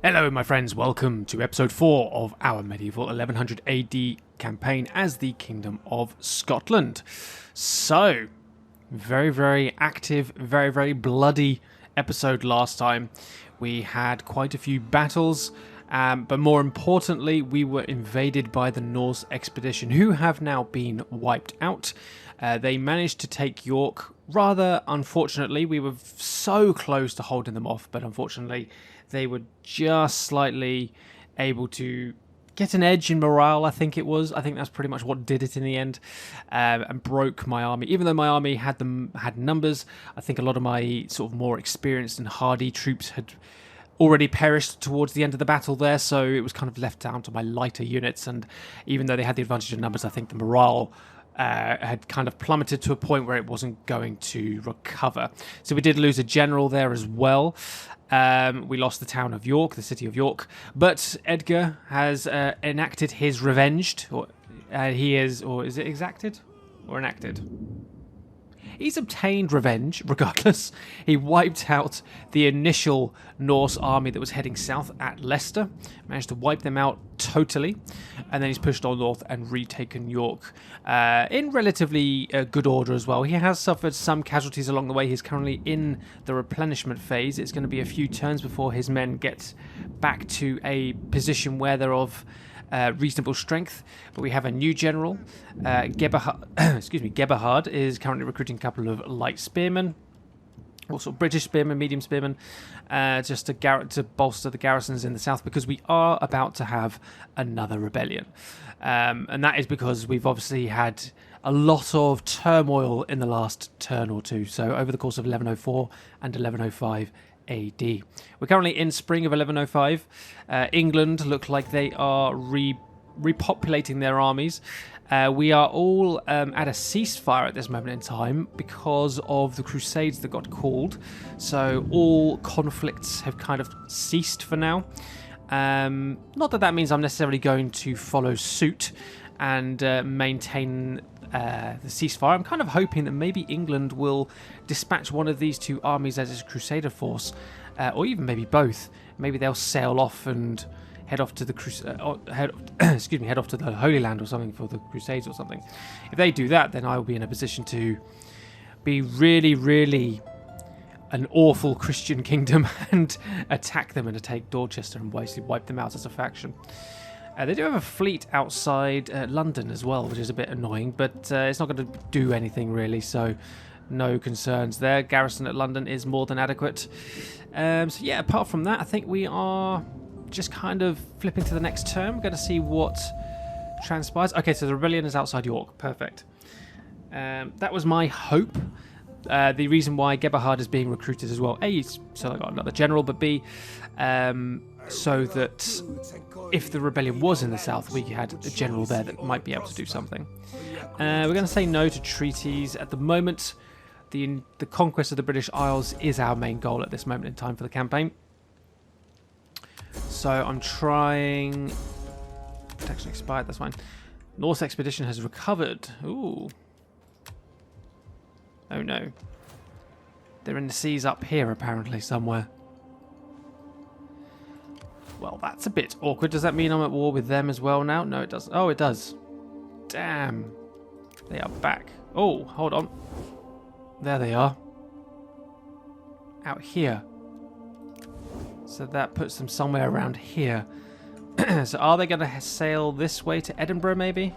Hello my friends, welcome to episode 4 of our medieval 1100 AD campaign as the Kingdom of Scotland. So, very active, very bloody episode last time. We had quite a few battles, but more importantly we were invaded by the Norse expedition, who have now been wiped out. They managed to take York. Rather unfortunately, we were so close to holding them off, but unfortunately they were just slightly able to get an edge in morale, I think it was. I think that's pretty much what did it in the end, and broke my army. Even though my army had numbers, I think a lot of my sort of more experienced and hardy troops had already perished towards the end of the battle there, so it was kind of left down to my lighter units, and even though they had the advantage of numbers, I think the morale had kind of plummeted to a point where it wasn't going to recover. So we did lose a general there as well. We lost the town of York, the city of York, but Edgar has enacted his revenge, or is it exacted or enacted? He's obtained revenge, regardless. He wiped out the initial Norse army that was heading south at Leicester, managed to wipe them out totally, and then he's pushed on north and retaken York in relatively good order as well. He has suffered some casualties along the way. He's currently in the replenishment phase. It's going to be a few turns before his men get back to a position where they're of reasonable strength, but we have a new general. Gebhard is currently recruiting a couple of light spearmen, also British spearmen, medium spearmen, just to bolster the garrisons in the south, because we are about to have another rebellion, and that is because we've obviously had a lot of turmoil in the last turn or two. So over the course of 1104 and 1105 AD. We're currently in spring of 1105. England look like they are repopulating their armies. We are all at a ceasefire at this moment in time because of the Crusades that got called. So all conflicts have kind of ceased for now. Not that means I'm necessarily going to follow suit and maintain the ceasefire. I'm kind of hoping that maybe England will dispatch one of these two armies as a crusader force, or even maybe both. Maybe they'll sail off and head off to the head off to the Holy Land or something for the Crusades or something. If they do that, then I will be in a position to be really an awful Christian kingdom and attack them and to take Dorchester and basically wipe them out as a faction. They do have a fleet outside London as well, which is a bit annoying, but it's not going to do anything really, so no concerns there. Garrison at London is more than adequate. So yeah, apart from that, I think we are just kind of flipping to the next turn. We're going to see what transpires. Okay, so the rebellion is outside York. Perfect. That was my hope. The reason why Gebhard is being recruited as well. A, so I got another general, but B, so that if the rebellion was in the south, we had a general there that might be able to do something. We're going to say no to treaties at the moment. The conquest of the British Isles is our main goal at this moment in time for the campaign. So I'm trying... Protection expired, that's fine. Norse expedition has recovered. Ooh. Oh no. They're in the seas up here apparently somewhere. Well, that's a bit awkward. Does that mean I'm at war with them as well now? No, it doesn't. Oh, it does. Damn. They are back. Oh, hold on. There they are. Out here. So that puts them somewhere around here. So are they going to sail this way to Edinburgh, maybe?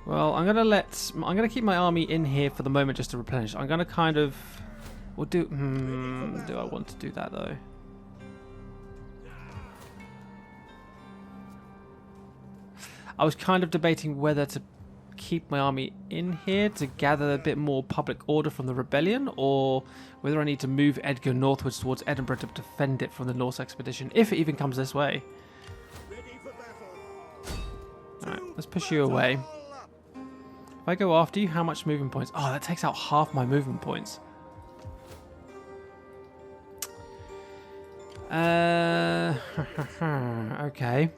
Well, I'm gonna keep my army in here for the moment just to replenish. I'm gonna kind of, do I want to do that though? I was kind of debating whether to keep my army in here to gather a bit more public order from the rebellion, or whether I need to move Edgar northwards towards Edinburgh to defend it from the Norse expedition, if it even comes this way. Alright, let's push you away. If I go after you, how much movement points? Oh, that takes out half my movement points. Okay.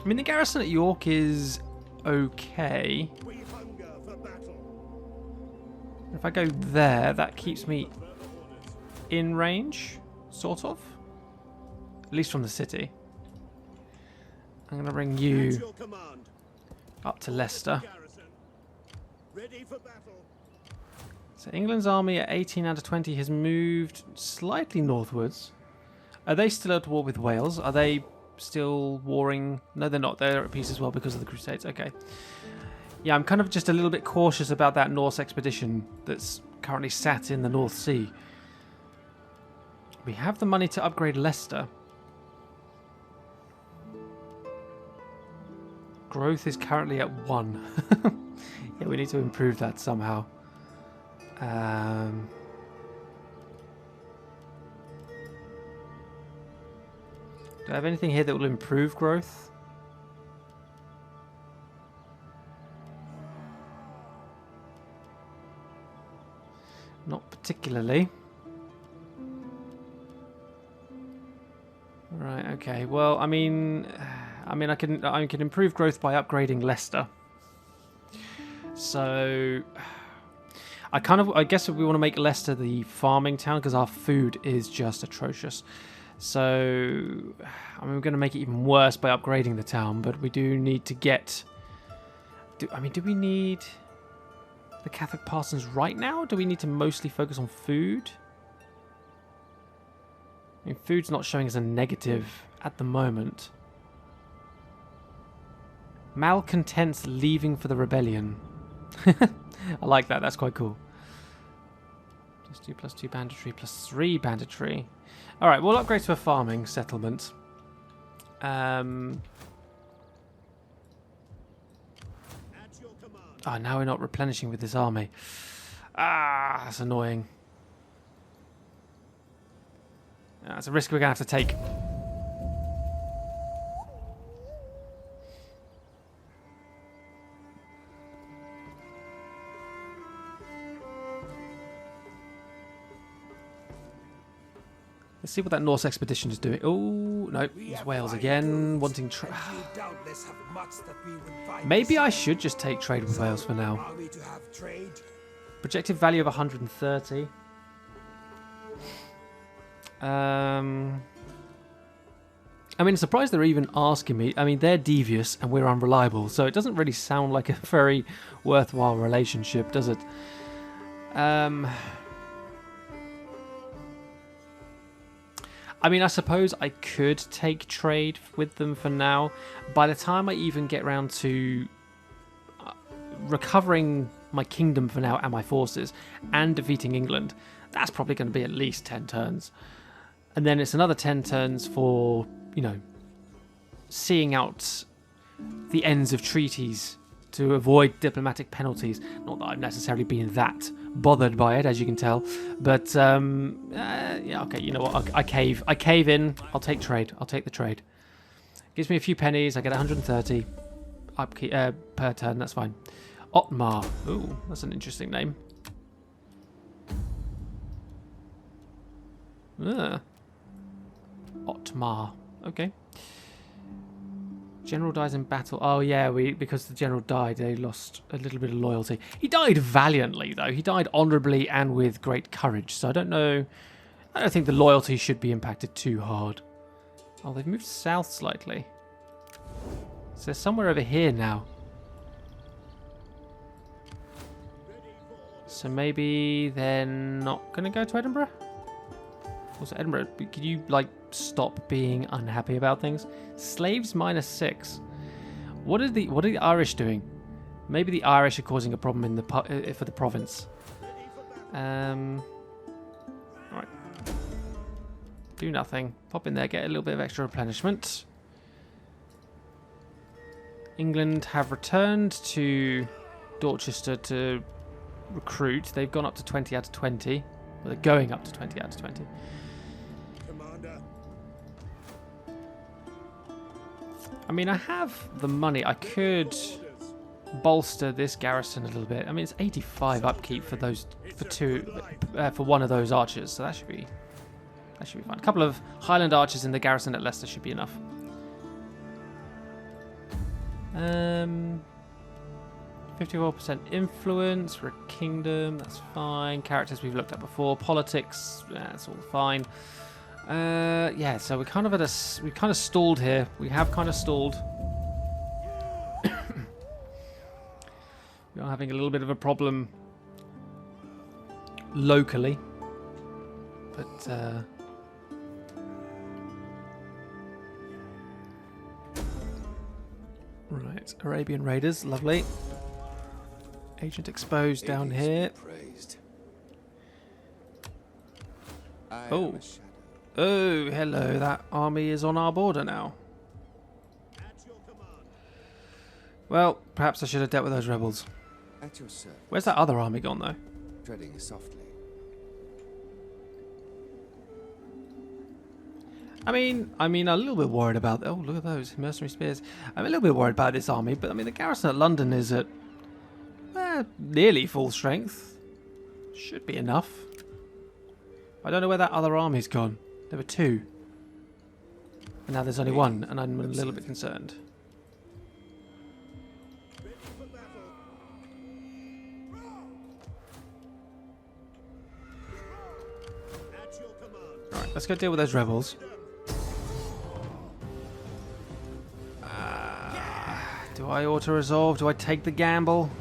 I mean, the garrison at York is okay. If I go there, that keeps me in range, sort of. At least from the city. I'm going to bring you up to Leicester. So England's army at 18 out of 20 has moved slightly northwards. Are they still at war with Wales? Are they still warring? No, they're not. They're at peace as well because of the Crusades. Okay. Yeah, I'm kind of just a little bit cautious about that Norse expedition that's currently sat in the North Sea. We have the money to upgrade Leicester. Growth is currently at 1. Yeah, we need to improve that somehow. Do I have anything here that will improve growth? Not particularly. Right, okay. Well, I mean I can improve growth by upgrading Leicester. So I guess we want to make Leicester the farming town because our food is just atrocious. So I mean, we're going to make it even worse by upgrading the town, but we do need to get. Do we need the Catholic parsons right now? Do we need to mostly focus on food? I mean, food's not showing as a negative at the moment. Malcontents leaving for the rebellion. I like that. That's quite cool. +2 banditry +3 banditry. All right, we'll upgrade to a farming settlement. Oh, now we're not replenishing with this army. Ah, that's annoying. That's a risk we're going to have to take. Let's see what that Norse expedition is doing. Oh, no, it's Wales again, wanting trade. Maybe I should just take trade with Wales for now. Projected value of 130. I mean, I'm surprised they're even asking me. I mean, they're devious and we're unreliable, so it doesn't really sound like a very worthwhile relationship, does it? I mean, I suppose I could take trade with them for now. By the time I even get round to recovering my kingdom for now and my forces and defeating England, that's probably going to be at least 10 turns. And then it's another 10 turns for, you know, seeing out the ends of treaties to avoid diplomatic penalties. Not that I've necessarily been that bothered by it, as you can tell. But, yeah, okay, you know what? I cave in. I'll take trade. I'll take the trade. Gives me a few pennies. I get 130 per turn. That's fine. Otmar. Ooh, that's an interesting name. Otmar. Okay. General dies in battle. Oh yeah, because the general died, they lost a little bit of loyalty. He died valiantly, though. He died honourably and with great courage. So I don't think the loyalty should be impacted too hard. Oh, they've moved south slightly. So they're somewhere over here now. So maybe they're not going to go to Edinburgh? Also, Edinburgh, could you, like, stop being unhappy about things? Slaves -6. What are the Irish doing? Maybe the Irish are causing a problem in for the province. Alright. Do nothing. Pop in there, get a little bit of extra replenishment. England have returned to Dorchester to recruit. They've gone up to 20 out of 20. Well, they're going up to 20 out of 20. I mean, I have the money. I could bolster this garrison a little bit. I mean, it's 85 upkeep for for one of those archers, so that should be fine. A couple of Highland archers in the garrison at Leicester should be enough. 54% influence. We're a kingdom. That's fine. Characters we've looked at before. Politics. That's all fine. Yeah. So we're kind of at a. We've kind of stalled here. We have kind of stalled. We are having a little bit of a problem locally, but. Right, Arabian Raiders, lovely. Agent exposed down here. Oh, oh, hello. That army is on our border now. Well, perhaps I should have dealt with those rebels. Where's that other army gone, though? Treading softly. I mean, a little bit worried about. Oh, look at those mercenary spears. I'm a little bit worried about this army, but I mean, the garrison at London is at nearly full strength. Should be enough. I don't know where that other army's gone. There were two, and now there's only one, and I'm a little bit concerned. All right, let's go deal with those rebels. Do I auto-resolve? Do I take the gamble?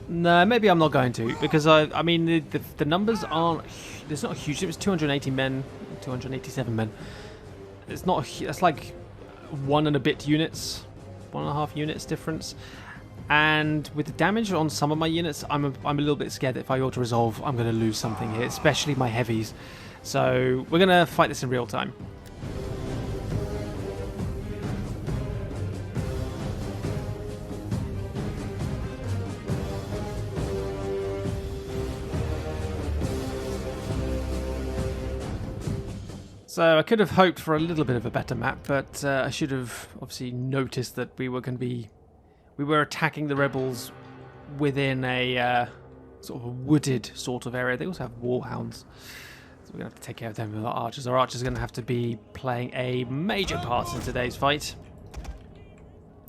No, maybe I'm not going to, because I mean the numbers aren't. There's not a huge. It was 280 men, 287 men. It's not. That's like 1 and a bit units, 1.5 units difference. And with the damage on some of my units, I'm a little bit scared that if I auto-resolve, I'm going to lose something here, especially my heavies. So we're going to fight this in real time. So I could have hoped for a little bit of a better map, but I should have obviously noticed that we were attacking the rebels within a sort of a wooded sort of area. They also have warhounds, so we're going to have to take care of them with our archers. Our archers are going to have to be playing a major part in today's fight.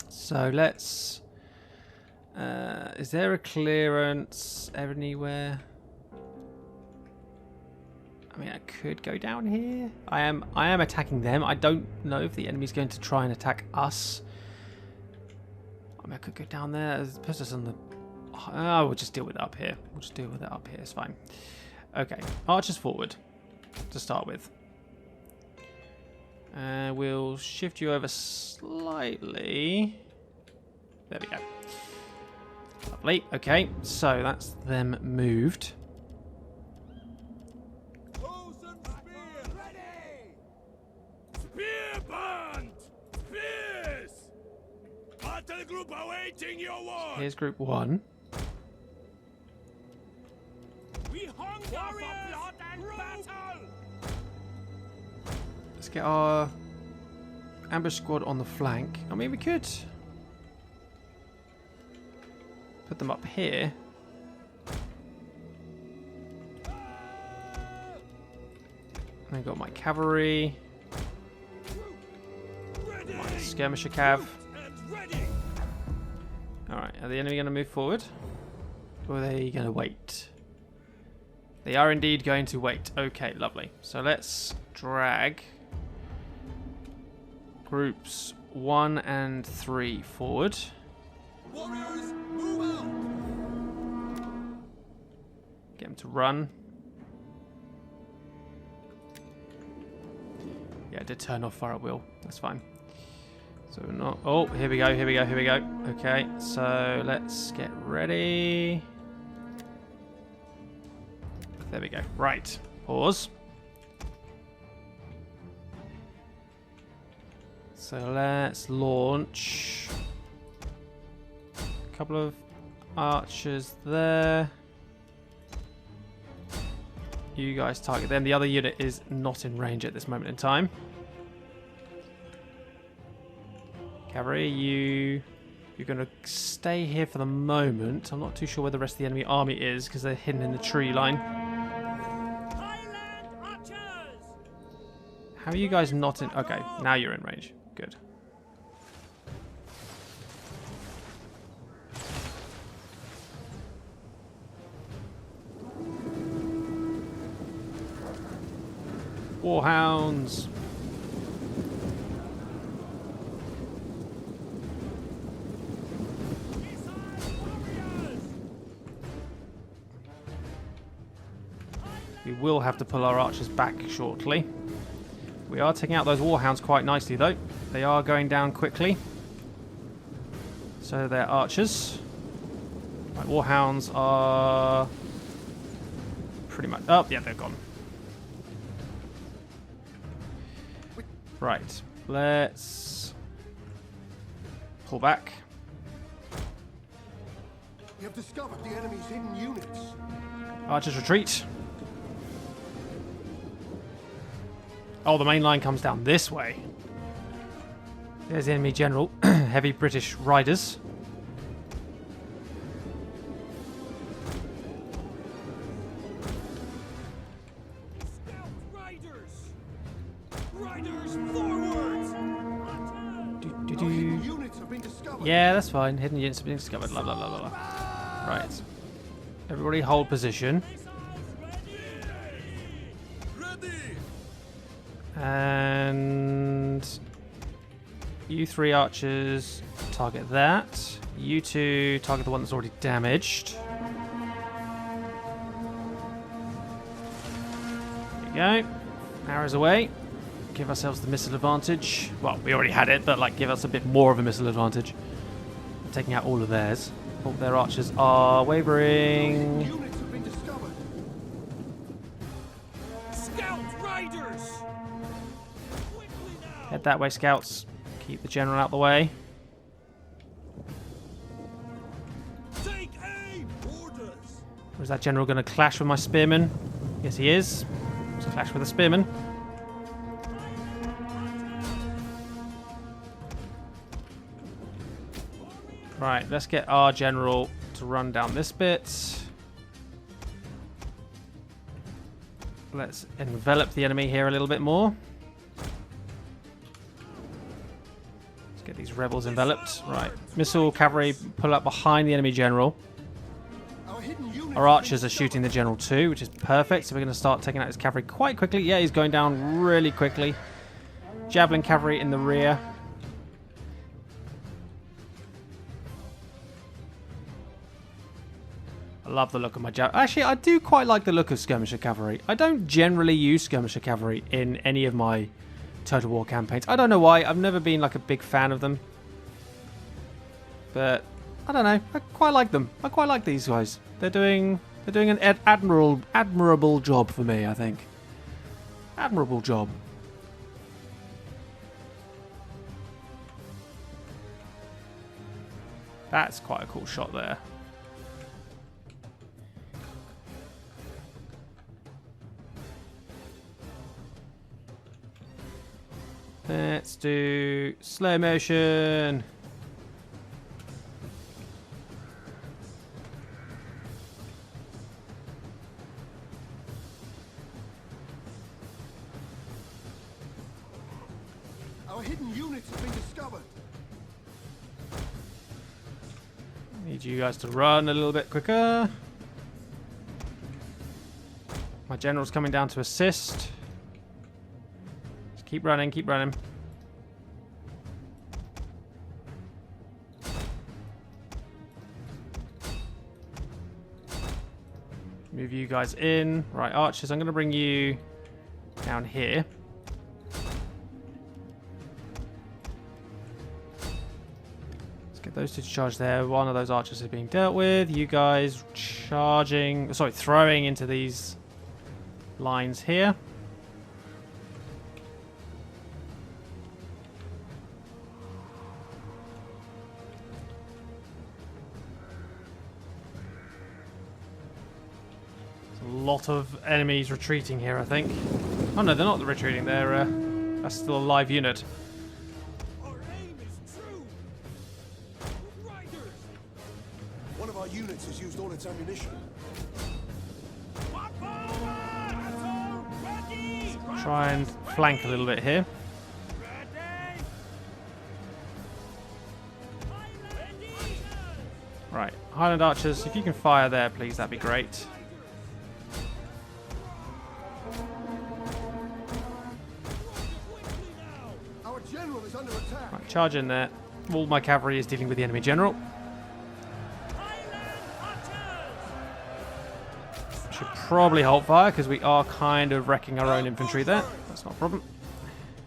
So let's... is there a clearance anywhere? I mean, I could go down here. I am attacking them. I don't know if the enemy's going to try and attack us. I mean, I could go down there. It puts us on the... Oh, we'll just deal with it up here. We'll just deal with it up here. It's fine. Okay, archers forward to start with. We'll shift you over slightly. There we go. Lovely. Okay, so that's them moved. Group awaiting your word. Here's group 1. We hunger for blood and battle. Let's get our ambush squad on the flank. I mean, we could put them up here. And I got my cavalry, my skirmisher cav. Alright, are the enemy going to move forward? Or are they going to wait? They are indeed going to wait. Okay, lovely. So let's drag groups 1 and 3 forward. Warriors, move out. Get them to run. Yeah, I did turn off fire at will. That's fine. So we're not... Oh, here we go, here we go, here we go. Okay, so let's get ready. There we go. Right. Pause. So let's launch a couple of archers there. You guys target them. The other unit is not in range at this moment in time. Cavalry, you're going to stay here for the moment. I'm not too sure where the rest of the enemy army is because they're hidden in the tree line. How are you guys not in? Okay, now you're in range. Good. Warhounds. We will have to pull our archers back shortly. We are taking out those warhounds quite nicely, though. They are going down quickly. So they're archers. Right, warhounds are pretty much... Oh, yeah, they're gone. Right, let's pull back. You have discovered the enemy's hidden units. Archers retreat. Oh, the main line comes down this way. There's the enemy general. Heavy British riders. Units have been discovered. Yeah, that's fine. Hidden units have been discovered. Blah, blah, blah, blah, blah. Right. Everybody hold position. And you three archers target that. You two target the one that's already damaged. There you go. Arrows away. Give ourselves the missile advantage. Well, we already had it, but like give us a bit more of a missile advantage. Taking out all of theirs. Oh, their archers are wavering. Units have been discovered. Scout riders! Quickly now! Head that way, scouts. Keep the general out the way. Take aim! Orders! Or is that general going to clash with my spearmen? Yes, he is. Let's clash with the spearmen. Right, let's get our general to run down this bit. Let's envelop the enemy here a little bit more. Let's get these rebels enveloped. Right, missile cavalry pull up behind the enemy general. Our archers are shooting the general too, which is perfect. So we're going to start taking out his cavalry quite quickly. Yeah, he's going down really quickly. Javelin cavalry in the rear. I love the look of my javelin. Actually, I do quite like the look of skirmisher cavalry. I don't generally use skirmisher cavalry in any of my Total War campaigns. I don't know why. I've never been like a big fan of them. But I don't know. I quite like them. I quite like these guys. They're doing an admirable job for me, I think. Admirable job. That's quite a cool shot there. Let's do slow motion. Our hidden units have been discovered. Need you guys to run a little bit quicker. My general's coming down to assist. Keep running, keep running. Move you guys in. Right, archers, I'm going to bring you down here. Let's get those two to charge there. One of those archers is being dealt with. You guys charging, sorry, throwing into these lines here. Lot of enemies retreating here, I think. Oh no, they're not retreating. They're that's still a live unit. Our aim is true! Riders! One of our units has used all its ammunition. try and flank a little bit here. Right, Highland Archers, if you can fire there, please, that'd be great. Our general is under attack. Right, charge in there. All my cavalry is dealing with the enemy general. Should probably hold fire because we are kind of wrecking our own infantry there. That's not a problem.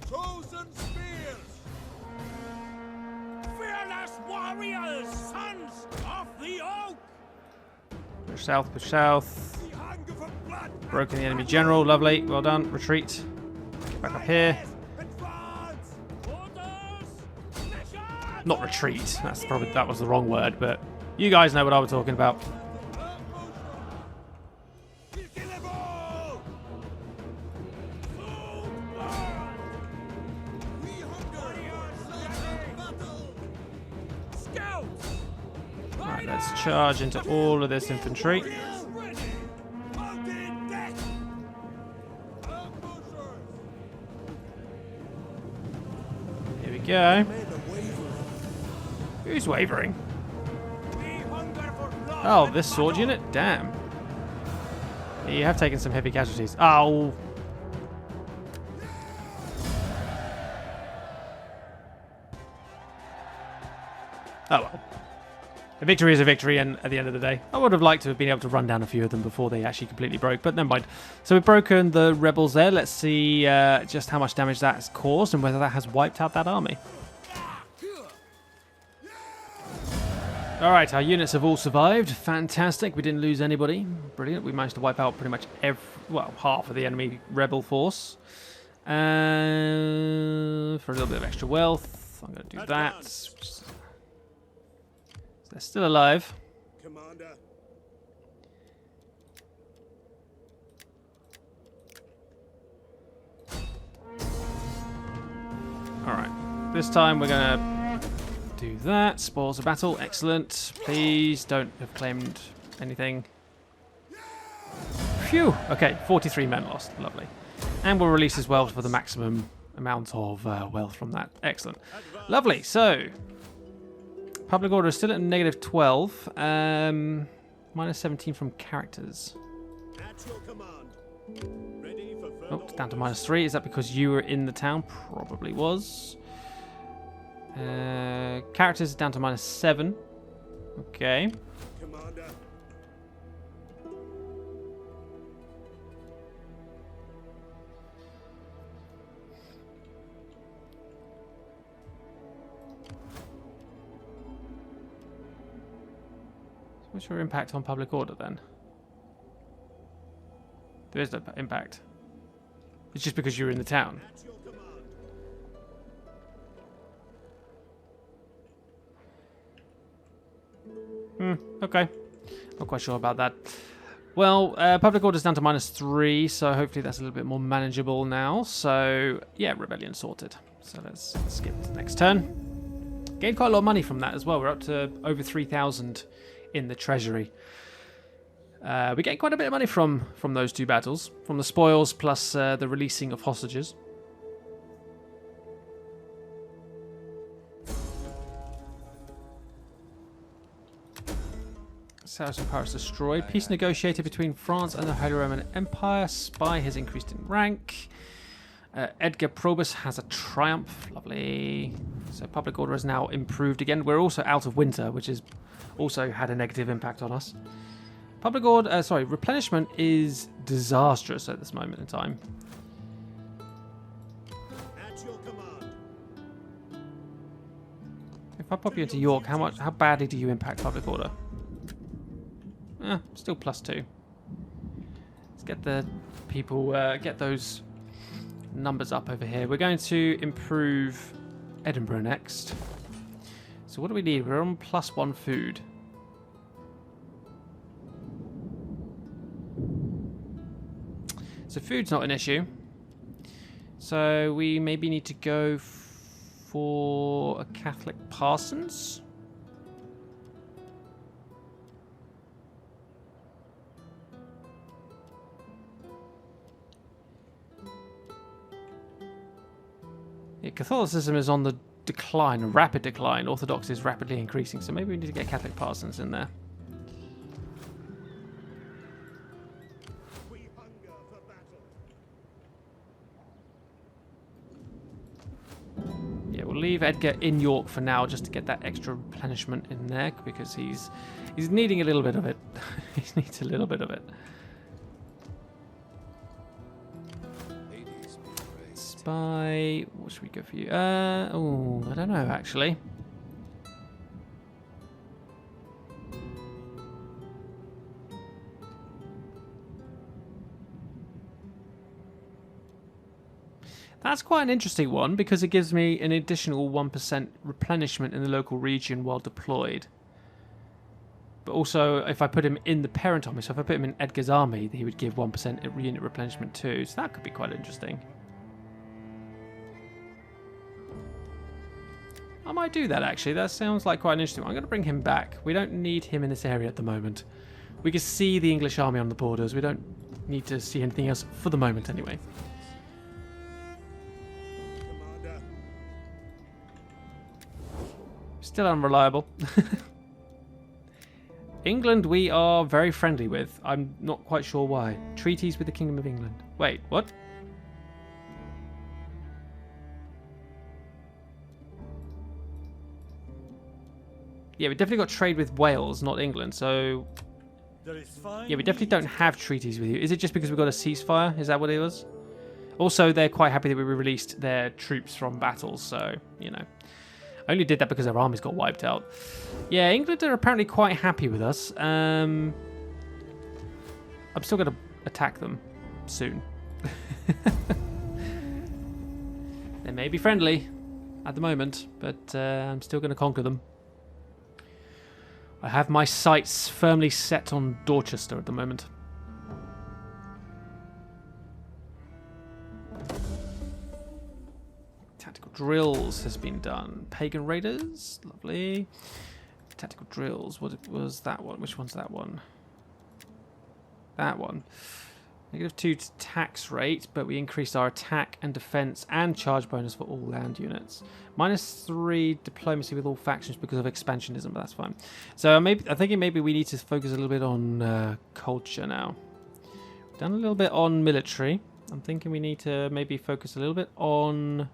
Chosen spears! Fearless warriors, sons of the oak! Push south, push south. The hunger for blood! Broken the enemy general. Lovely. Well done. Retreat. Get back up here. Advance! Orders! Mission! Not retreat. That was the wrong word, but you guys know what I was talking about. We'll kill them all! We Scouts! Right, let's charge into all of this infantry. Ready! Mounted deck! Here we go. Who's wavering? We hunger for blood! Oh, this sword unit? Damn. You have taken some heavy casualties. Oh. Oh well. A victory is a victory, and at the end of the day, I would have liked to have been able to run down a few of them before they actually completely broke, but never mind. So we've broken the rebels there. Let's see just how much damage that has caused and whether that has wiped out that army. Alright, our units have all survived. Fantastic. We didn't lose anybody. Brilliant. We managed to wipe out pretty much half of the enemy rebel force. For a little bit of extra wealth, I'm going to do that. So they're still alive. Commander. Alright. This time we're going to do that. Spoils of battle. Excellent. Please don't have claimed anything. Phew. Okay, 43 men lost. Lovely. And we'll release his wealth for the maximum amount of wealth from that. Excellent. Lovely. So, public order is still at negative 12. Minus 17 from characters. At your command. Ready for further Oh, it's down to minus 3. Is that because you were in the town? Probably was. Characters is down to minus 7. Okay. Commander. What's your impact on public order then? There is no impact. It's just because you're in the town. At your command. Okay. Not quite sure about that. Well, public order's down to minus 3, so hopefully that's a little bit more manageable now. So, yeah, rebellion sorted. So let's skip to the next turn. Gained quite a lot of money from that as well. We're up to over 3,000 in the treasury. We gained quite a bit of money from those two battles, from the spoils plus the releasing of hostages. Saracen power is destroyed. Peace negotiated between France and the Holy Roman Empire. Spy has increased in rank. Edgar Probus has a triumph. Lovely. So public order is now improved again. We're also out of winter, which has also had a negative impact on us. Public order, replenishment is disastrous at this moment in time. At your command. If I pop you into York, how badly do you impact public order? Still +2. Let's get the people, get those numbers up over here. We're going to improve Edinburgh next. So what do we need? We're on +1 food. So food's not an issue. So we maybe need to go for a Catholic parsons. Catholicism is on the decline, a rapid decline. Orthodox is rapidly increasing, so maybe we need to get Catholic Protestants in there. We hunger for battle. Yeah, we'll leave Edgar in York for now, just to get that extra replenishment in there, because he's needing a little bit of it. He needs a little bit of it. Spy, what should we go for you? Oh, I don't know actually. That's quite an interesting one because it gives me an additional 1% replenishment in the local region while deployed. But also, if I put him in the parent army, so if I put him in Edgar's army, he would give 1% unit replenishment too. So that could be quite interesting. I might do that actually. That sounds like quite an interesting one. I'm going to bring him back. We don't need him in this area at the moment. We can see the English army on the borders. We don't need to see anything else for the moment anyway. Commander. Still unreliable. England we are very friendly with. I'm not quite sure why. Treaties with the Kingdom of England. Wait, what? Yeah, we definitely got trade with Wales, not England, so... Yeah, we definitely don't have treaties with you. Is it just because we got a ceasefire? Is that what it was? Also, they're quite happy that we released their troops from battles, so, you know. I only did that because their armies got wiped out. Yeah, England are apparently quite happy with us. I'm still going to attack them soon. They may be friendly at the moment, but I'm still going to conquer them. I have my sights firmly set on Dorchester at the moment. Tactical drills has been done. Pagan raiders, lovely. Tactical drills, what was that one? Which one's that one? That one. -2 to tax rate, but we increased our attack and defense and charge bonus for all land units. -3 diplomacy with all factions because of expansionism, but that's fine. So I'm thinking maybe we need to focus a little bit on culture now. We've done a little bit on military. I'm thinking we need to maybe focus a little bit on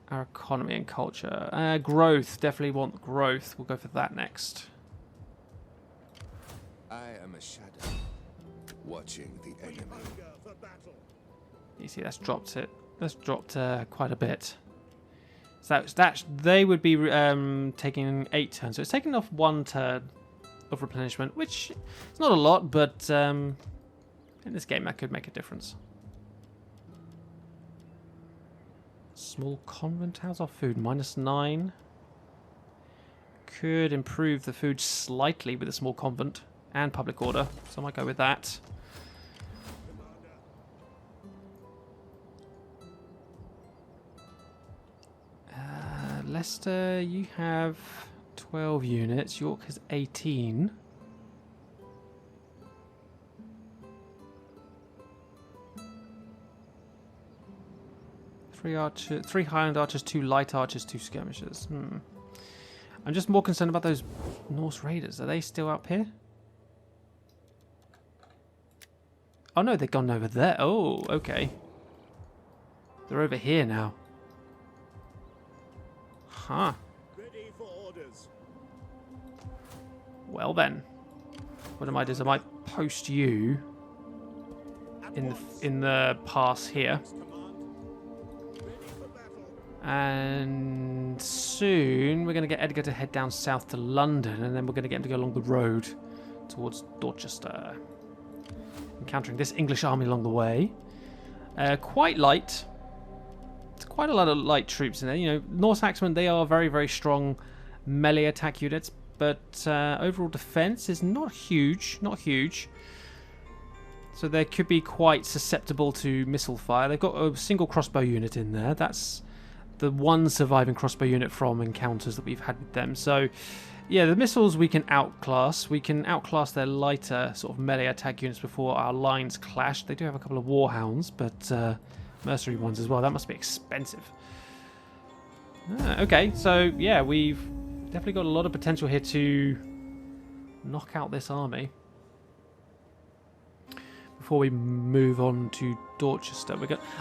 our economy and culture. Growth, definitely want growth. We'll go for that next. I am a shadow, watching the enemy. Hunger for battle. You see, that's dropped it. That's dropped quite a bit. So that they would be taking 8 turns. So it's taking off 1 turn of replenishment, which is not a lot, but in this game that could make a difference. Small convent. How's our food? -9. Could improve the food slightly with a small convent and public order, so I might go with that. Leicester, you have 12 units. York has 18. Three Highland archers, 2 light archers, 2 skirmishers. I'm just more concerned about those Norse raiders. Are they still up here? Oh no, they've gone over there. Oh, okay. They're over here now. Huh. Ready for orders. Well then. What I might do is I might post you in the pass here. And soon we're going to get Edgar to head down south to London, and then we're going to get him to go along the road towards Dorchester. Encountering this English army along the way. Quite light. It's quite a lot of light troops in there. You know, Norse Axemen, they are very, very strong melee attack units, but overall defense is not huge. Not huge. So they could be quite susceptible to missile fire. They've got a single crossbow unit in there. That's the one surviving crossbow unit from encounters that we've had with them. So, yeah, the missiles we can outclass. We can outclass their lighter sort of melee attack units before our lines clash. They do have a couple of warhounds, but mercenary ones as well. That must be expensive. Okay, so yeah, we've definitely got a lot of potential here to knock out this army before we move on to Dorchester.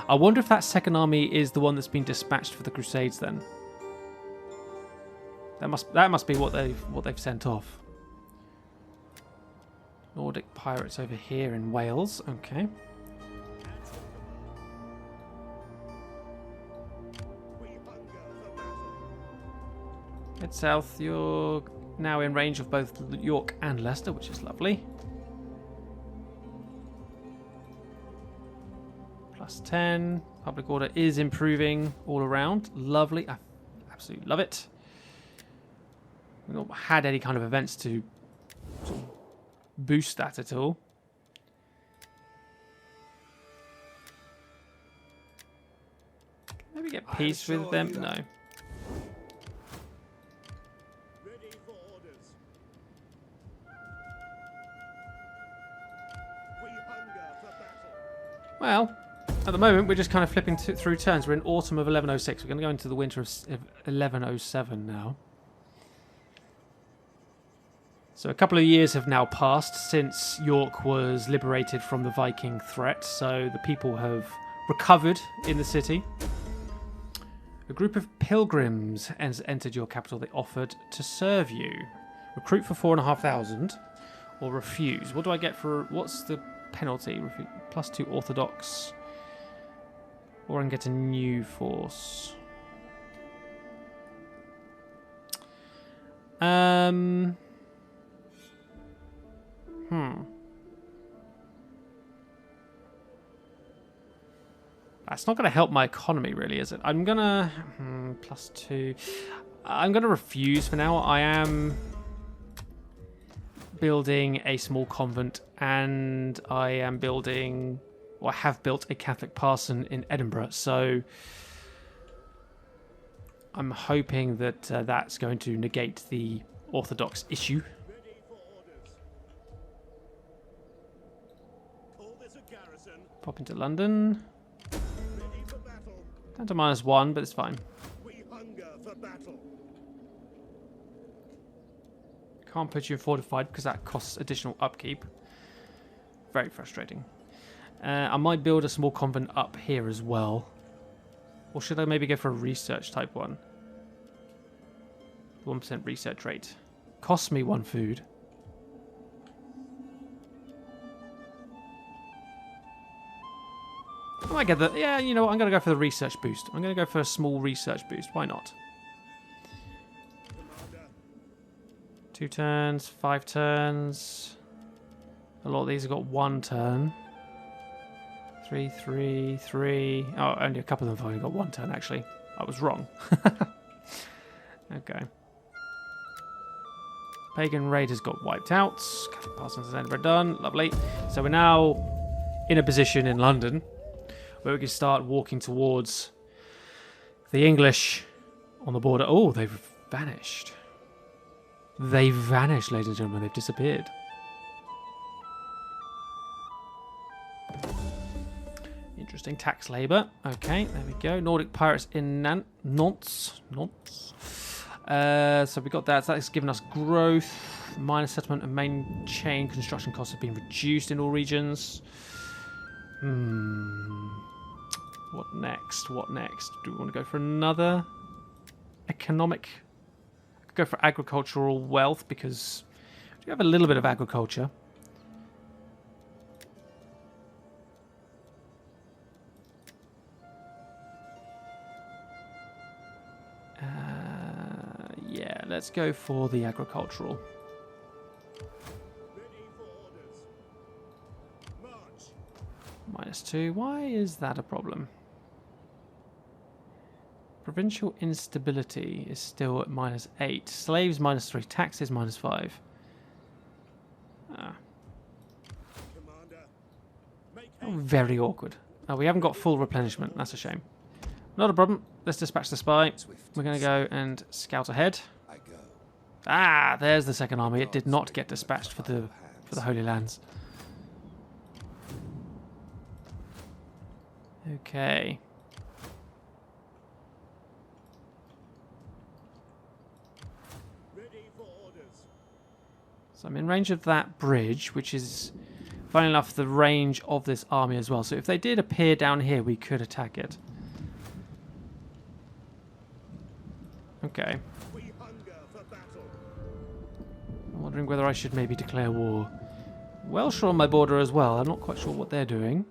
I wonder if that second army is the one that's been dispatched for the Crusades. Then that must be what they've sent off. Nordic pirates over here in Wales. Okay. Head south. You're now in range of both York and Leicester, which is lovely. Plus 10. Public order is improving all around. Lovely. I absolutely love it. We've not had any kind of events to sort of boost that at all. Maybe get peace with them. No. Ready for orders. We hunger for battle. Well, at the moment we're just kind of flipping through turns. We're in autumn of 1106. We're going to go into the winter of 1107 now. So a couple of years have now passed since York was liberated from the Viking threat, so the people have recovered in the city. A group of pilgrims has entered your capital. They offered to serve you. Recruit for 4,500 or refuse. What do I get for... What's the penalty? Plus 2 Orthodox. Or I can get a new force. That's not going to help my economy, really, is it? I'm going to... plus 2. I'm going to refuse for now. I am building a small convent, and I am building... Well, I have built a Catholic parson in Edinburgh, so... I'm hoping that that's going to negate the Orthodox issue. Ready for orders. Call this a garrison. Pop into London. Ready for battle. Down to -1, but it's fine. We hunger for battle. Can't put you in fortified because that costs additional upkeep. Very frustrating. I might build a small convent up here as well. Or should I maybe go for a research type one? 1% research rate. Costs me 1 food. I might get the... Yeah, you know what? I'm going to go for the research boost. I'm going to go for a small research boost. Why not? Commander. 2 turns, 5 turns. A lot of these have got 1 turn. 3, 3, 3. Oh, only a couple of them have only got 1 turn, actually. I was wrong. Okay. Pagan Raiders got wiped out. Catholic Parsons and Edinburgh done. Lovely. So we're now in a position in London where we can start walking towards the English on the border. Oh, they've vanished. They've vanished, ladies and gentlemen. They've disappeared. Interesting. Tax labour. Okay, there we go. Nordic pirates in Nantes. So we got that. So that's given us growth. Minor settlement and main chain construction costs have been reduced in all regions. What next? What next? Do we want to go for another economic? Go for agricultural wealth because we have a little bit of agriculture. Yeah, let's go for the agricultural. Ready for orders. March. -2. Why is that a problem? Provincial instability is still at -8. Slaves -3. Taxes -5. Commander. Make Oh, haste. very awkward. Oh, we haven't got full replenishment. That's a shame. Not a problem. Let's dispatch the spy. We're going to go and scout ahead. I go. Ah, there's the second army. It did not get dispatched for the Holy Lands. Okay. Ready for orders. So I'm in range of that bridge, which is, funny enough, the range of this army as well. So if they did appear down here, we could attack it. Okay. We hunger for battle. I'm wondering whether I should maybe declare war. Welsh are on my border as well. I'm not quite sure what they're doing.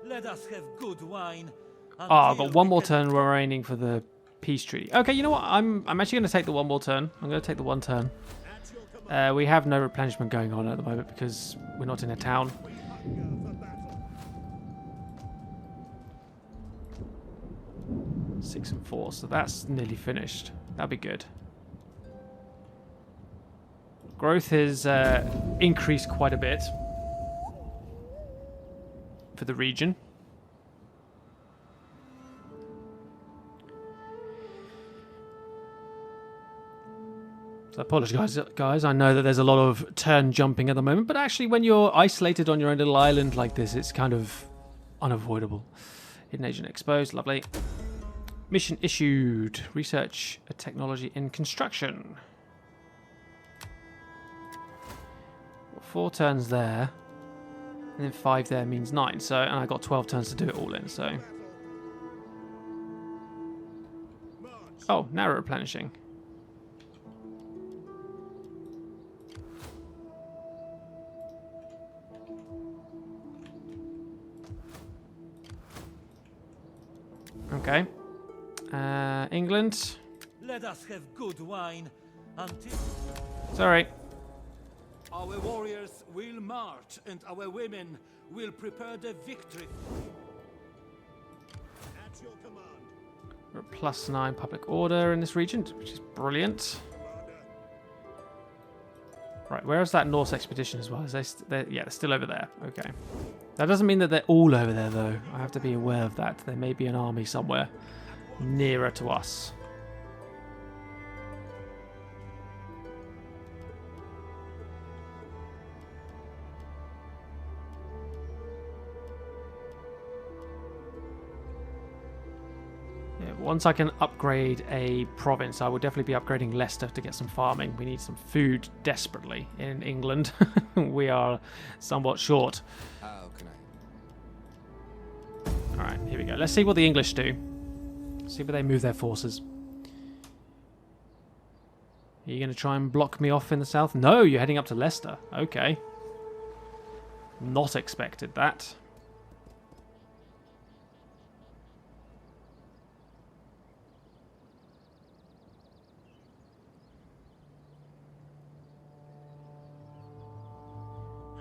Let us have good wine. Ah, I've got one more turn remaining for the peace treaty. Okay, you know what? I'm actually going to take the one more turn. I'm going to take the one turn. At your command. We have no replenishment going on at the moment because we're not in a town. We hunger for battle. 6 and 4, so that's nearly finished. That'll be good. Growth has increased quite a bit for the region. So I apologise, guys. I know that there's a lot of turn jumping at the moment, but actually when you're isolated on your own little island like this, it's kind of unavoidable. Hidden agent exposed, lovely. Mission issued. Research a technology in construction. 4 turns there, and then 5 there means 9. So, and I got 12 turns to do it all in. So, oh, now we're replenishing. Okay. England. Let us have good wine until Sorry. our warriors will march and our women will prepare the victory. At your command. We're at +9 public order in this region, which is brilliant. Commander. Right, where is that Norse expedition as well? Is they're still over there. Okay. That doesn't mean that they're all over there, though. I have to be aware of that. There may be an army somewhere nearer to us. Yeah, once I can upgrade a province, I will definitely be upgrading Leicester to get some farming. We need some food desperately in England. We are somewhat short. How can I? Alright, here we go. Let's see what the English do. See where they move their forces. Are you going to try and block me off in the south? No, you're heading up to Leicester. Okay. Not expected that.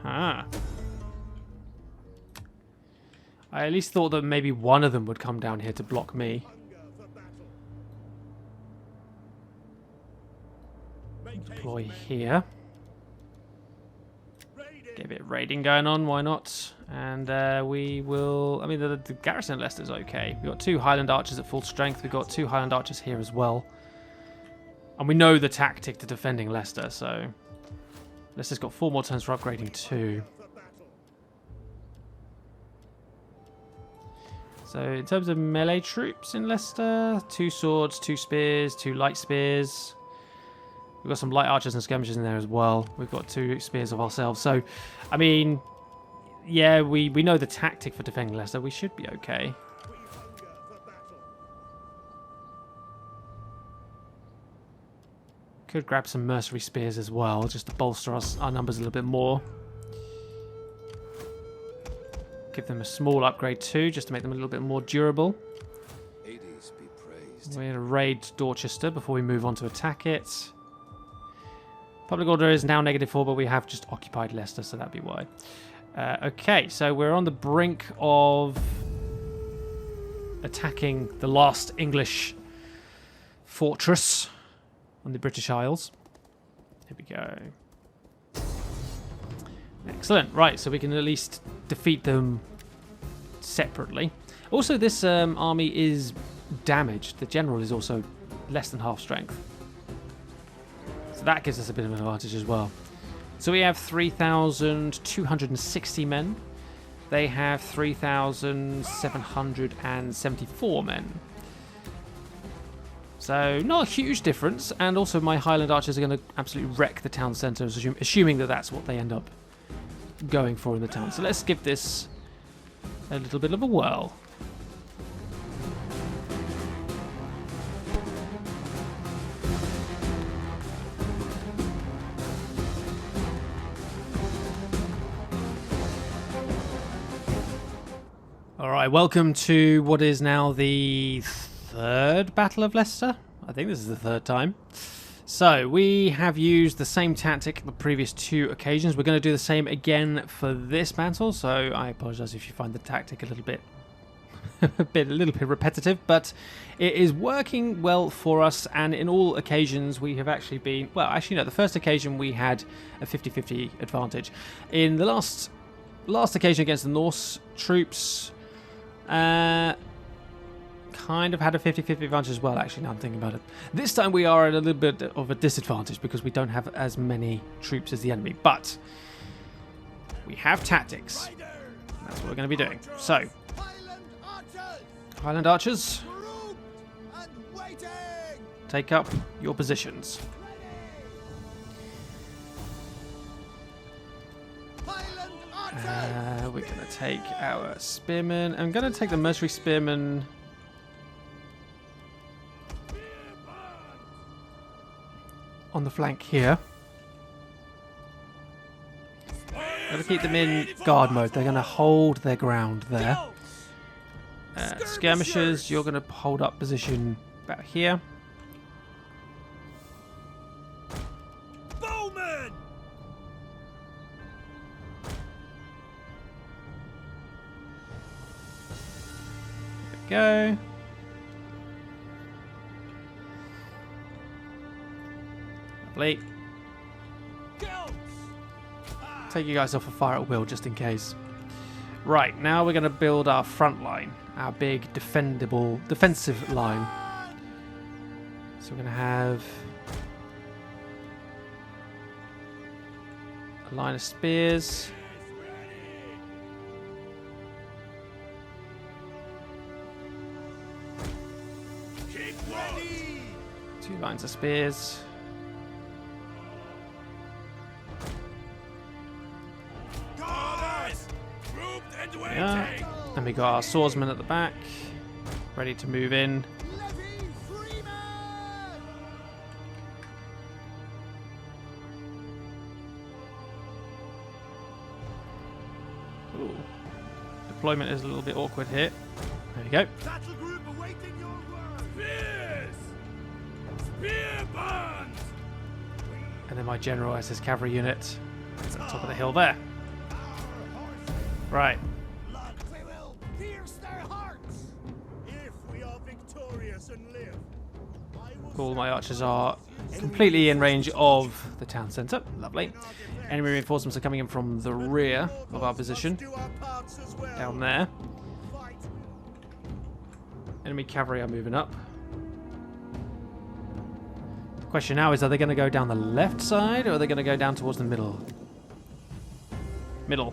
Ah. I at least thought that maybe one of them would come down here to block me. Hunger for battle. Deploy here. Raiding. Get a bit of raiding going on, why not? And we will... I mean, the garrison at Leicester's okay. We've got 2 Highland Archers at full strength. We've got 2 Highland Archers here as well. And we know the tactic to defending Leicester, so... Leicester's got 4 more turns for upgrading too. For battle. So in terms of melee troops in Leicester, 2 swords, 2 spears, 2 light spears. We've got some light archers and skirmishers in there as well. We've got 2 spears of ourselves. So, I mean, yeah, we know the tactic for defending Leicester. We should be okay. We hunger for battle. Could grab some mercenary spears as well, just to bolster our numbers a little bit more. Give them a small upgrade too, just to make them a little bit more durable. Hades be praised. We're going to raid Dorchester before we move on to attack it. Public order is now -4, but we have just occupied Leicester, so that'd be why. Okay, so we're on the brink of attacking the last English fortress on the British Isles. Here we go. Excellent. Right, so we can at least defeat them separately. Also, this army is damaged. The general is also less than half strength. So that gives us a bit of an advantage as well. So we have 3,260 men. They have 3,774 men. So not a huge difference. And also my Highland archers are going to absolutely wreck the town centre, assuming that that's what they end up going for in the town. So let's give this a little bit of a whirl. Alright, welcome to what is now the third Battle of Leicester. I think this is the third time. So, we have used the same tactic the previous two occasions. We're going to do the same again for this battle, so I apologise if you find the tactic a little bit repetitive, but it is working well for us, and in all occasions we have actually been... Well, actually no, the first occasion we had a 50-50 advantage. In the last occasion against the Norse troops... kind of had a 50-50 advantage as well, actually, now I'm thinking about it. This time we are at a little bit of a disadvantage because we don't have as many troops as the enemy, but we have tactics. That's what we're going to be doing. So, Highland archers, take up your positions. We're going to take our spearmen. I'm going to take the mercenary spearmen on the flank here. Got to keep them in guard mode. They're going to hold their ground there. Skirmishers, you're going to hold up position about here. Bowman! Go. Lovely. Take you guys off a fire at will just in case. Right, now we're going to build our front line, our big defensive line. So we're going to have a line of spears. Two lines of spears. Yeah. And we got our swordsman at the back, ready to move in. Ooh. Deployment is a little bit awkward here. There we go. Battle group awaiting your word. Spears! Spear bands! And then my general has his cavalry unit at the top of the hill there. Right. We will pierce their hearts if we are victorious and live. All my archers are completely in range of the town centre. Lovely. Enemy reinforcements are coming in from the rear of our position. Down there. Enemy cavalry are moving up. The question now is, are they going to go down the left side or are they going to go down towards the middle? Middle.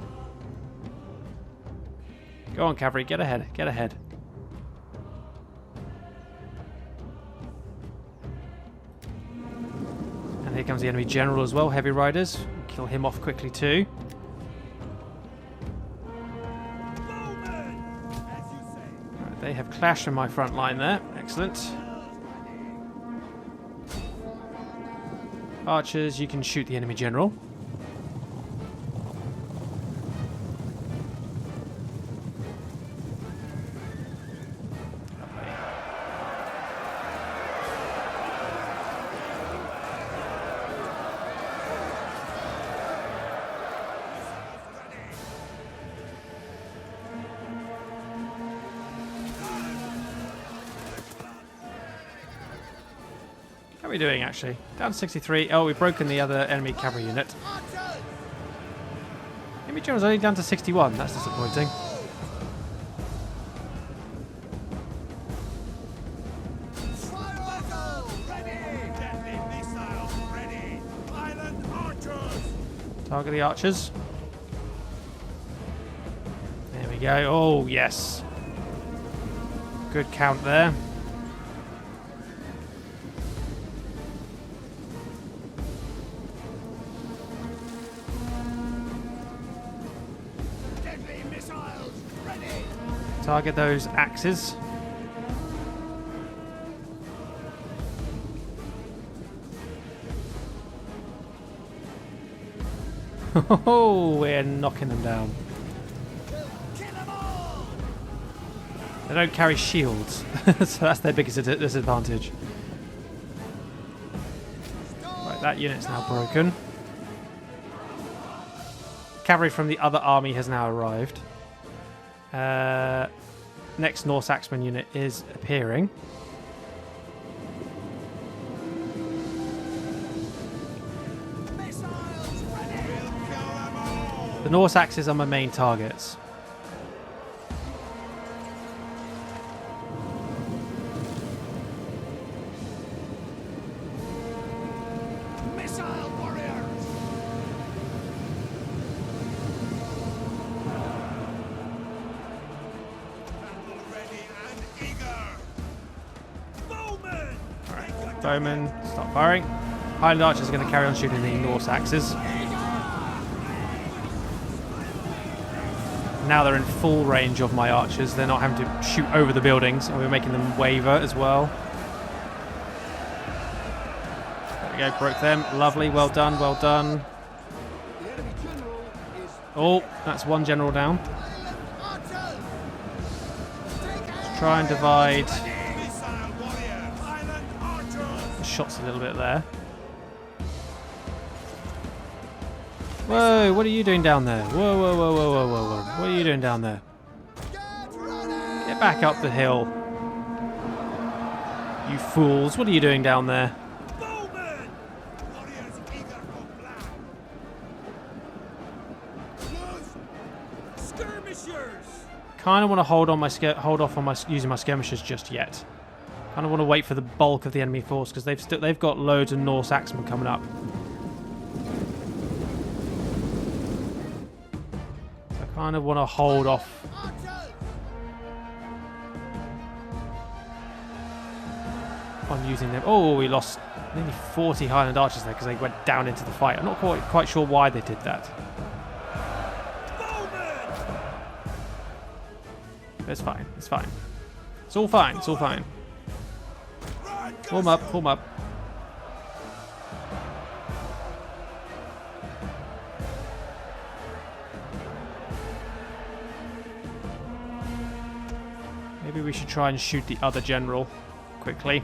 Go on, cavalry, get ahead, get ahead. And here comes the enemy general as well, heavy riders. Kill him off quickly too. Right, they have clashed in my front line there. Excellent. Archers, you can shoot the enemy general. How are we doing, actually? Down to 63. Oh, we've broken the other enemy cavalry unit. Enemy general's only down to 61. That's disappointing. Target the archers. There we go. Oh, yes. Good count there. Deadly missiles ready. Target those axes. Oh, we're knocking them down. Kill them all. They don't carry shields, so that's their biggest disadvantage. Right, that unit's now broken. Cavalry from the other army has now arrived. Next Norse Axeman unit is appearing. Missiles ready. We'll kill them all. The Norse axes are my main targets. Missile warriors. Battle ready and eager. Bowmen. Alright, bowmen, start firing. Highland archers are going to carry on shooting the Norse axes. Now they're in full range of my archers. They're not having to shoot over the buildings, and we're making them waver as well. There we go, broke them. Lovely, well done, well done. The enemy general is Oh, that's one general down. archers. Let's try and divide Missile warrior. Island archers. the shots a little bit there. Whoa, what are you doing down there? Whoa, whoa, whoa, whoa, whoa, whoa, whoa. What are you doing down there? Get ready. Get back up the hill. You fools, what are you doing down there? Bowmen. Warriors eager for black. Close. Skirmishers. Kind of want to hold off on using my skirmishers just yet. Kind of want to wait for the bulk of the enemy force because they've got loads of Norse axemen coming up. So I kind of want to hold off. Archers. On using them. Oh, we lost nearly 40 Highland archers there because they went down into the fight. I'm not quite sure why they did that. Bowmen. But it's fine. It's fine. It's all fine. It's all fine. Form up. Form up. Maybe we should try and shoot the other general quickly.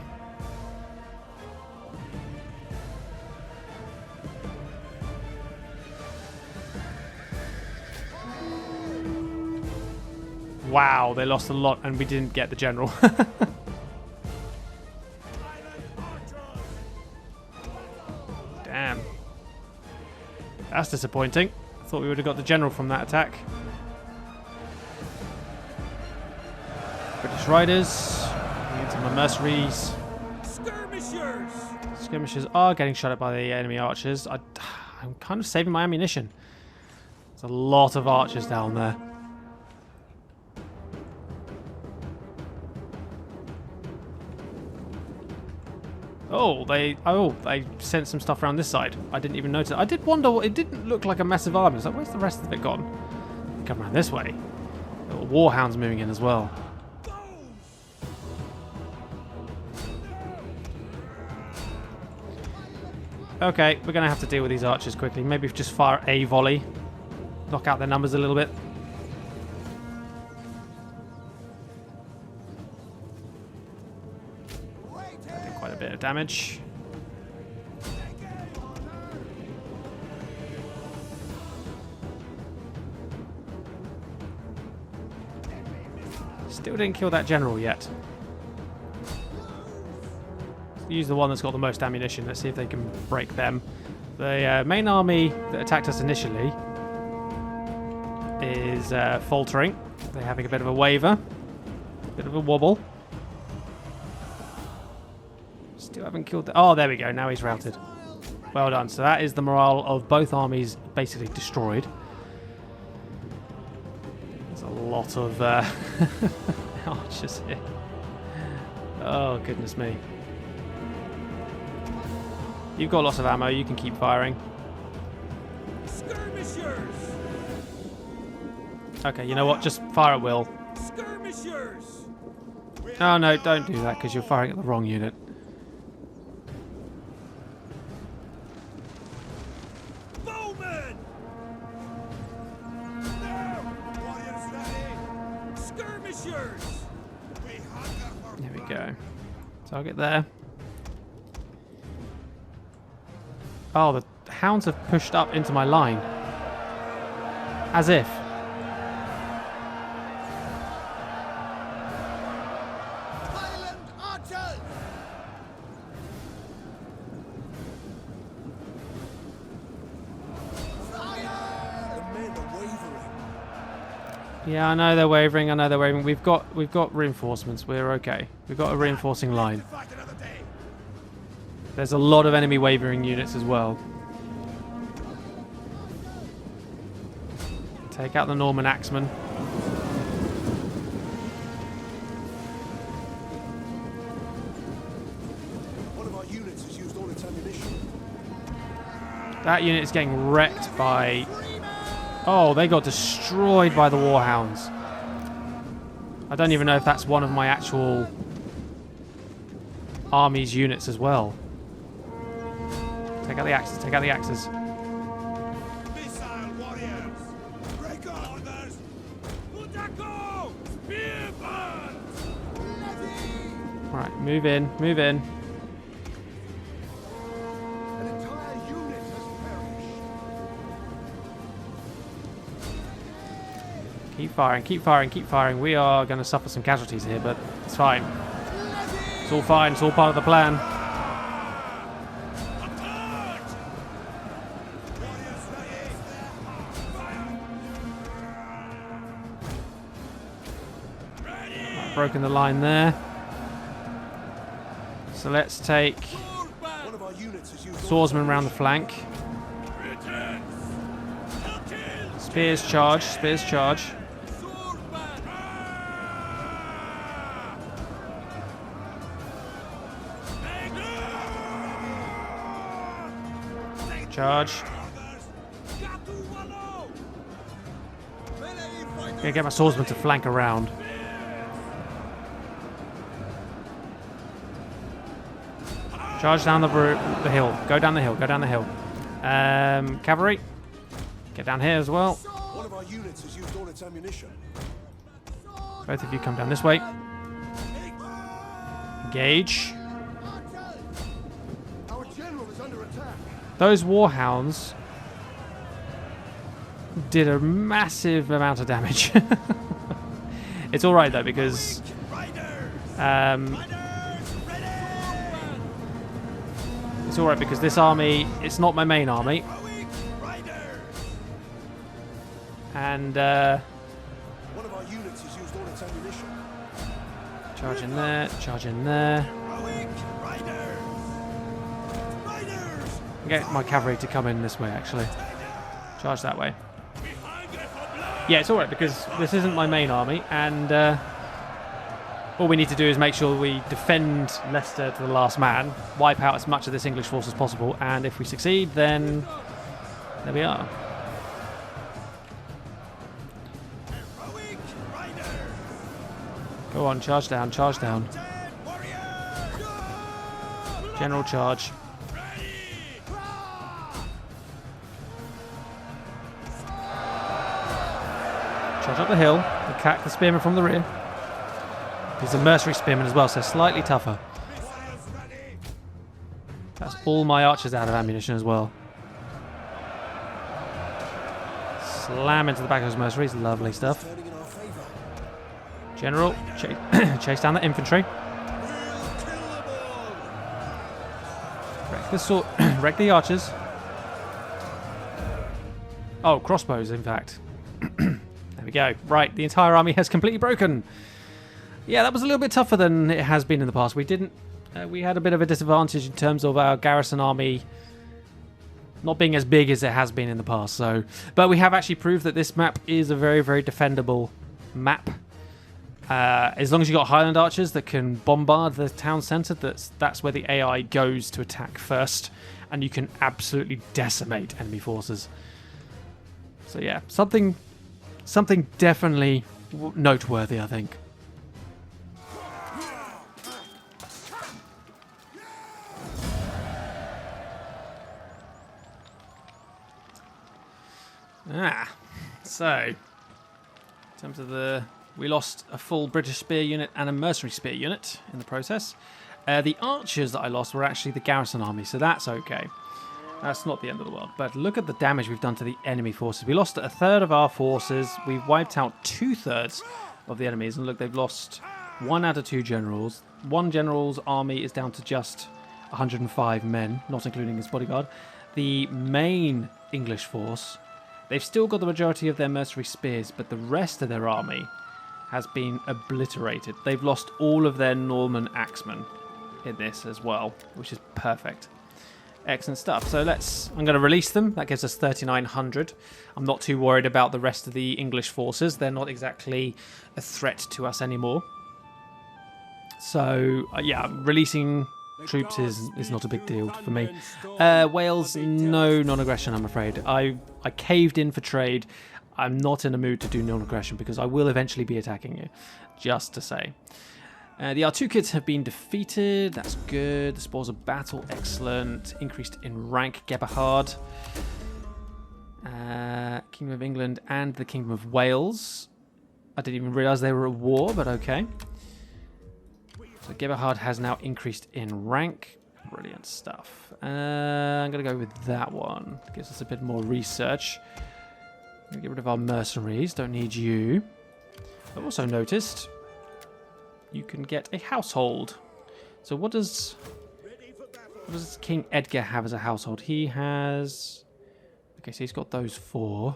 Wow, they lost a lot and we didn't get the general. Damn. That's disappointing. I thought we would have got the general from that attack. British riders. Need some mercenaries. Skirmishers. Skirmishers are getting shot at by the enemy archers. I'm kind of saving my ammunition. There's a lot of archers down there. Oh, they sent some stuff around this side. I didn't even notice. I did wonder. It didn't look like a massive army. I was like, where's the rest of it gone? Come around this way. Little warhounds moving in as well. Okay, we're going to have to deal with these archers quickly. Maybe just fire a volley. Knock out their numbers a little bit. That did quite a bit of damage. Still didn't kill that general yet. Use the one that's got the most ammunition. Let's see if they can break them. The main army that attacked us initially is faltering. They're having a bit of a waver. Bit of a wobble. Still haven't killed the... Oh, there we go. Now he's routed. Well done. So that is the morale of both armies basically destroyed. There's a lot of archers here. Oh, goodness me. You've got lots of ammo. You can keep firing. Skirmishers! Okay, you know what? Just fire at will. Skirmishers! Oh, no, don't do that because you're firing at the wrong unit. Bowmen! No! Warriors ready! Skirmishers! We hunger for There we go. Target there. Oh, the hounds have pushed up into my line. As if. Highland archers! Fire! The men are wavering. Yeah, I know they're wavering. I know they're wavering. We've got reinforcements. We're okay. We've got a reinforcing line. Fight another day. There's a lot of enemy wavering units as well. Take out the Norman axemen. One of our units has used all its ammunition. That unit is getting wrecked by... Oh, they got destroyed by the warhounds. I don't even know if that's one of my actual army's units as well. Take out the axes, take out the axes. Missile warriors! Break orders! Utako! Spearburn! Alright, move in, move in. An entire unit has perished. Keep firing, keep firing, keep firing. We are going to suffer some casualties here, but it's fine. It's all fine, it's all part of the plan. Broken the line there. So let's take One of our units has used all swordsmen round the flank. Spears charge, spears charge. Charge. Gonna get my swordsman to flank around. Charge down the hill. Go down the hill. Go down the hill. Cavalry, get down here as well. One of our units has used all its ammunition. Both of you come down this way. Engage. Our general is under attack. Those warhounds did a massive amount of damage. It's all right though because it's all right because this army, it's not my main army, and One of our units has used all its ammunition. charge in there, charge in there. Get my cavalry to come in this way actually. Charge that way. Yeah, it's alright because this isn't my main army, and all we need to do is make sure we defend Leicester to the last man, wipe out as much of this English force as possible, and if we succeed, then there we are. Go on, charge down, charge down. General charge. Charge up the hill, attack the spearmen from the rear. He's a mercenary spearman as well, so slightly tougher. That's all my archers out of ammunition as well. Slam into the back of those mercenaries, lovely stuff. Turning in our favor. General, chase down the infantry. Wreck the archers. Oh, crossbows, in fact. There we go. Right, the entire army has completely broken. Yeah, that was a little bit tougher than it has been in the past. We didn't. We had a bit of a disadvantage in terms of our garrison army not being as big as it has been in the past. So, but we have actually proved that this map is a very, very defendable map. As long as you got Highland archers that can bombard the town centre, that's where the AI goes to attack first, and you can absolutely decimate enemy forces. So yeah, something definitely noteworthy, I think. So in terms of we lost a full British spear unit and a mercenary spear unit in the process. The archers that I lost were actually the garrison army, so that's okay. That's not the end of the world. But look at the damage we've done to the enemy forces. We lost a third of our forces. We've wiped out 2/3 of the enemies. And look, they've lost 1 out of 2 generals. One general's army is down to just 105 men, not including his bodyguard. The main English force, they've still got the majority of their mercenary spears, but the rest of their army has been obliterated. They've lost all of their Norman axemen in this as well, which is perfect. Excellent stuff. So I'm going to release them. That gives us 3,900. I'm not too worried about the rest of the English forces. They're not exactly a threat to us anymore. So, yeah, releasing troops is not a big deal for me. Wales, no non-aggression, I'm afraid. I caved in for trade. I'm not in a mood to do non-aggression because I will eventually be attacking you, just to say. The R2 have been defeated. That's good. The spoils of battle, excellent. Increased in rank, Gebhard. Kingdom of England and the Kingdom of Wales. I didn't even realise they were at war, but okay. So Gebhard has now increased in rank. Brilliant stuff. I'm going to go with that one. Gives us a bit more research. I'm going to get rid of our mercenaries. Don't need you. I've also noticed you can get a household. So what does King Edgar have as a household? He has... Okay, so he's got those 4.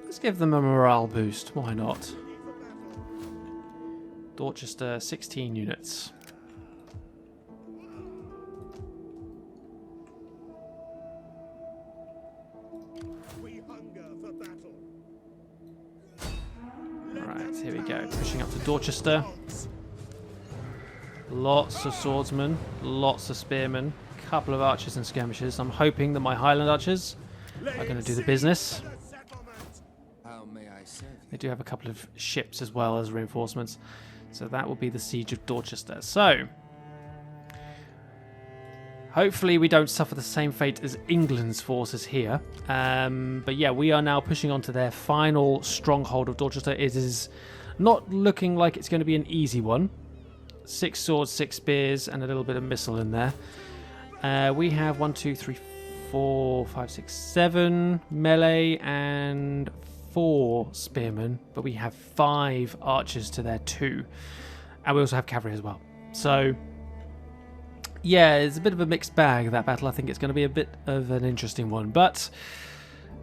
Let's give them a morale boost. Why not? Dorchester, 16 units. We hunger for battle. Right, here we go. Pushing up to Dorchester. Lots of swordsmen, lots of spearmen, couple of archers and skirmishers. I'm hoping that my Highland archers are going to do the business. How may I serve you? They do have a couple of ships as well as reinforcements. So that will be the siege of Dorchester. So, hopefully we don't suffer the same fate as England's forces here. But yeah, we are now pushing on to their final stronghold of Dorchester. It is not looking like it's going to be an easy one. 6 swords, 6 spears, and a little bit of missile in there. We have 1, 2, 3, 4, 5, 6, 7 melee and 4 spearmen, but we have 5 archers to their 2, and we also have cavalry as well. So yeah, it's a bit of a mixed bag, that battle. I think it's going to be a bit of an interesting one, but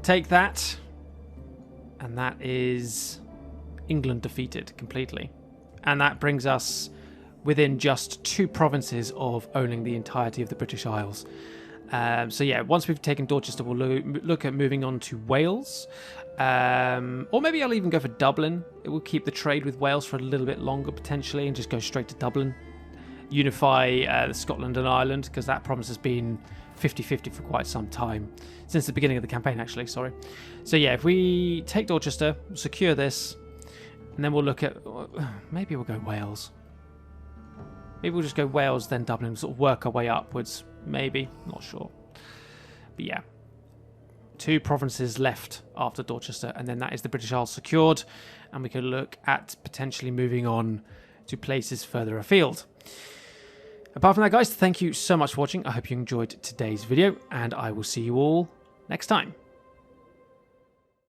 take that, and that is England defeated completely, and that brings us within just 2 provinces of owning the entirety of the British Isles. So yeah, once we've taken Dorchester, we'll look at moving on to Wales. Or maybe I'll even go for Dublin. It will keep the trade with Wales for a little bit longer, potentially, and just go straight to Dublin. Unify Scotland and Ireland, because that province has been 50-50 for quite some time. Since the beginning of the campaign, actually, sorry. So yeah, if we take Dorchester, secure this, and then we'll look at... Maybe we'll go Wales. Maybe we'll just go Wales, then Dublin, sort of work our way upwards. Maybe, not sure. But yeah, 2 provinces left after Dorchester, and then that is the British Isles secured, and we can look at potentially moving on to places further afield. Apart from that, guys, thank you so much for watching. I hope you enjoyed today's video, and I will see you all next time.